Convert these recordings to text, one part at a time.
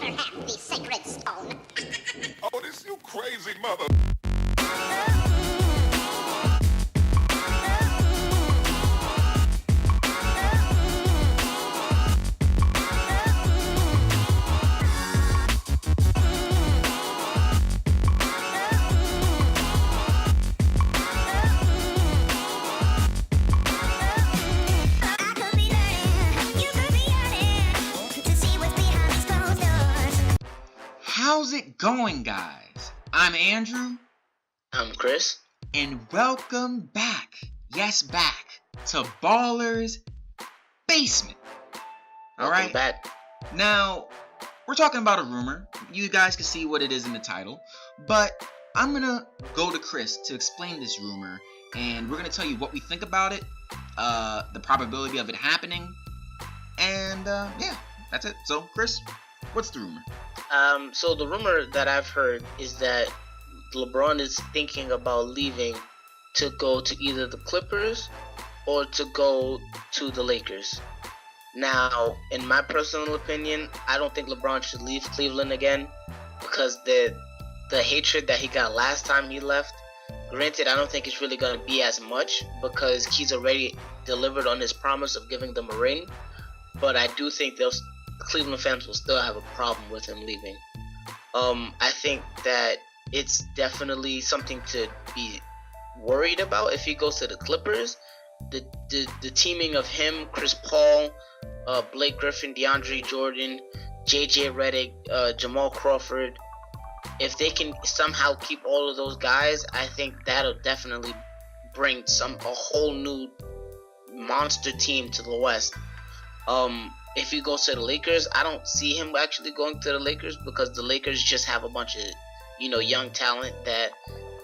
better have the sacred stone. Oh, this you crazy mother. How's it going, guys? I'm Andrew. I'm Chris. And welcome back, yes, back to Baller's Basement. Alright? Back. Now, we're talking about a rumor. You guys can see what it is in the title. But I'm gonna go to Chris to explain this rumor. And we're gonna tell you what we think about it, the probability of it happening. And, yeah, that's it. So, Chris, what's the rumor? So the rumor that I've heard is that LeBron is thinking about leaving to go to either the Clippers or to go to the Lakers. Now, in my personal opinion, I don't think LeBron should leave Cleveland again because the hatred that he got last time he left, granted, I don't think it's really going to be as much because he's already delivered on his promise of giving them a ring. But I do think Cleveland fans will still have a problem with him leaving. I think that it's definitely something to be worried about if he goes to the Clippers. The teaming of him, Chris Paul, Blake Griffin, DeAndre Jordan, JJ Redick, Jamal Crawford. If they can somehow keep all of those guys, I think that'll definitely bring a whole new monster team to the West. If he goes to the Lakers, I don't see him actually going to the Lakers because the Lakers just have a bunch of, young talent that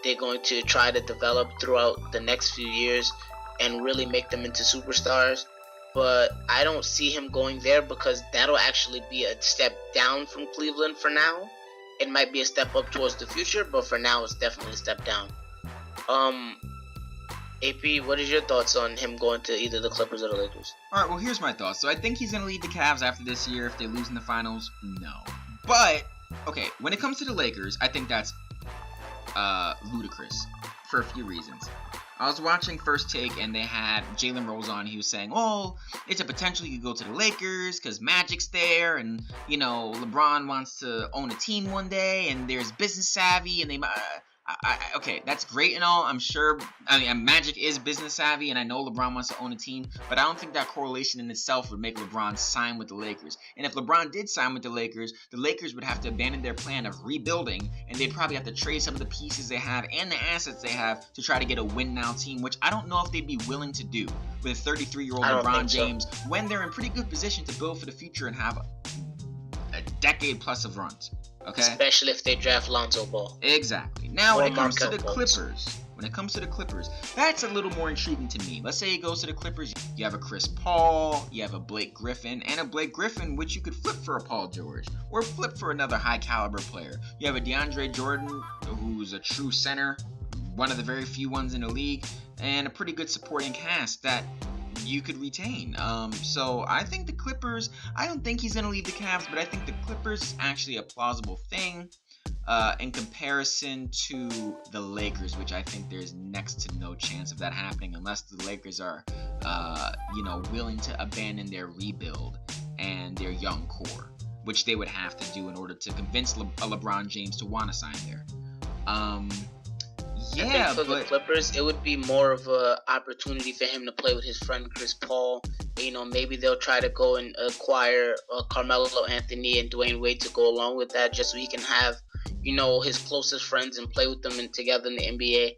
they're going to try to develop throughout the next few years and really make them into superstars. But I don't see him going there because that'll actually be a step down from Cleveland for now. It might be a step up towards the future, but for now it's definitely a step down. AP, what is your thoughts on him going to either the Clippers or the Lakers? Alright, well, here's my thoughts. So I think he's going to lead the Cavs after this year. If they lose in the finals, no. But, okay, when it comes to the Lakers, I think that's ludicrous for a few reasons. I was watching First Take, and they had Jalen Rose on. He was saying, oh, it's a potential you could go to the Lakers because Magic's there, and, LeBron wants to own a team one day, and there's business savvy, and they might... okay, that's great and all. I'm sure. Magic is business savvy, and I know LeBron wants to own a team, but I don't think that correlation in itself would make LeBron sign with the Lakers. And if LeBron did sign with the Lakers would have to abandon their plan of rebuilding, and they'd probably have to trade some of the pieces they have and the assets they have to try to get a win-now team, which I don't know if they'd be willing to do with a 33-year-old LeBron James when they're in pretty good position to build for the future and have a decade plus of runs. Okay. Especially if they draft Lonzo Ball. Exactly. Now, when it comes to the Clippers, that's a little more intriguing to me. Let's say he goes to the Clippers. You have a Chris Paul, you have a Blake Griffin, which you could flip for a Paul George or flip for another high caliber player. You have a DeAndre Jordan, who's a true center, one of the very few ones in the league, and a pretty good supporting cast that you could retain. So I think the Clippers, I don't think he's going to leave the Cavs, but I think the Clippers is actually a plausible thing in comparison to the Lakers, which I think there's next to no chance of that happening unless the Lakers are, willing to abandon their rebuild and their young core, which they would have to do in order to convince LeBron James to want to sign there. I think for the Clippers, it would be more of an opportunity for him to play with his friend Chris Paul. Maybe they'll try to go and acquire Carmelo Anthony and Dwayne Wade to go along with that, just so he can have, his closest friends and play with them together in the NBA.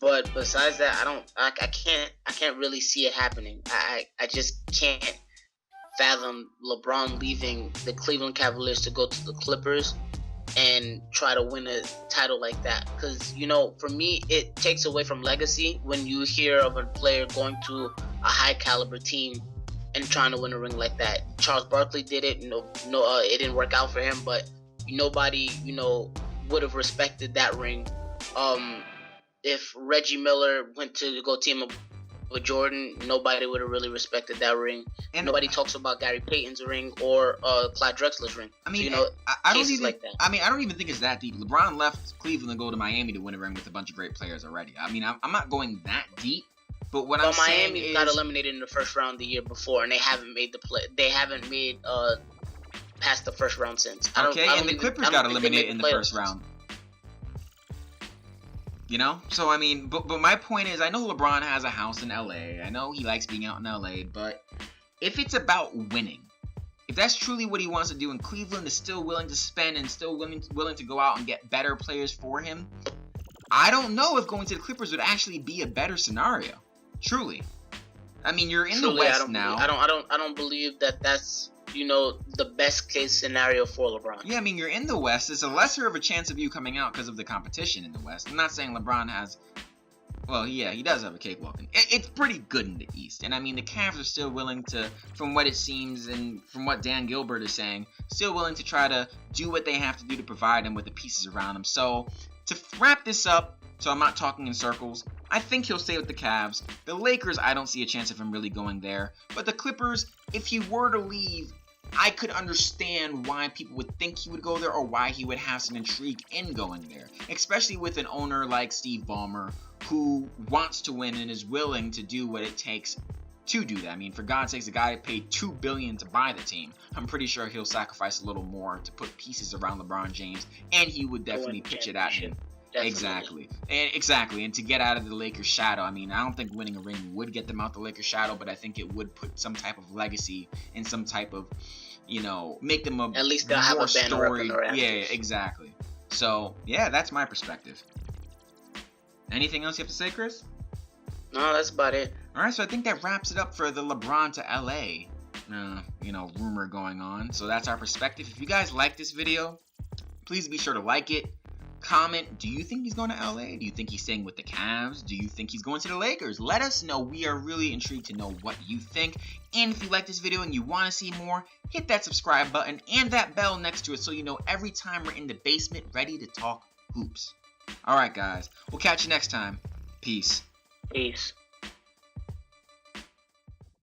But besides that, I can't really see it happening. I just can't fathom LeBron leaving the Cleveland Cavaliers to go to the Clippers and try to win a title like that, because for me it takes away from legacy when you hear of a player going to a high caliber team and trying to win a ring like that. Charles Barkley did it. It didn't work out for him, but nobody would have respected that ring. If Reggie Miller went to go team up with Jordan, nobody would have really respected that ring. And nobody talks about Gary Payton's ring or Clyde Drexler's ring. I mean, so, I don't even like that. I mean, I don't even think it's that deep. LeBron left Cleveland to go to Miami to win a ring with a bunch of great players already. I mean, I'm not going that deep, but what I'm saying Miami is, got eliminated in the first round the year before, and they haven't made They haven't made past the first round since. And the Clippers got eliminated in the first round. You know? So, I mean, but my point is, I know LeBron has a house in LA. I know he likes being out in LA, but if it's about winning, if that's truly what he wants to do, and Cleveland is still willing to spend and still willing to go out and get better players for him, I don't know if going to the Clippers would actually be a better scenario. Truly. I mean, you're in the West now. I don't believe that that's, the best case scenario for LeBron. Yeah, I mean, you're in the West. There's a lesser of a chance of you coming out because of the competition in the West. I'm not saying LeBron has... Well, yeah, he does have a cakewalk. It's pretty good in the East. And, I mean, the Cavs are still willing to, from what it seems and from what Dan Gilbert is saying, still willing to try to do what they have to do to provide him with the pieces around him. So, to wrap this up, so I'm not talking in circles, I think he'll stay with the Cavs. The Lakers, I don't see a chance of him really going there. But the Clippers, if he were to leave, I could understand why people would think he would go there or why he would have some intrigue in going there. Especially with an owner like Steve Ballmer who wants to win and is willing to do what it takes to do that. I mean, for God's sakes, the guy paid $2 billion to buy the team. I'm pretty sure he'll sacrifice a little more to put pieces around LeBron James, and he would definitely pitch it at him. Definitely. Exactly. And to get out of the Lakers' shadow, I mean, I don't think winning a ring would get them out the Lakers' shadow, but I think it would put some type of legacy and some type of, make them at least they'll have a banner up. Yeah, exactly. So, yeah, that's my perspective. Anything else you have to say, Chris? No, that's about it. All right, so I think that wraps it up for the LeBron to LA, rumor going on. So that's our perspective. If you guys like this video, please be sure to like it. Comment, do you think he's going to LA? Do you think he's staying with the Cavs? Do you think he's going to the Lakers? Let us know. We are really intrigued to know what you think. And if you like this video and you want to see more, hit that subscribe button and that bell next to it so you know every time we're in the basement ready to talk hoops. Alright guys, we'll catch you next time. Peace. Peace.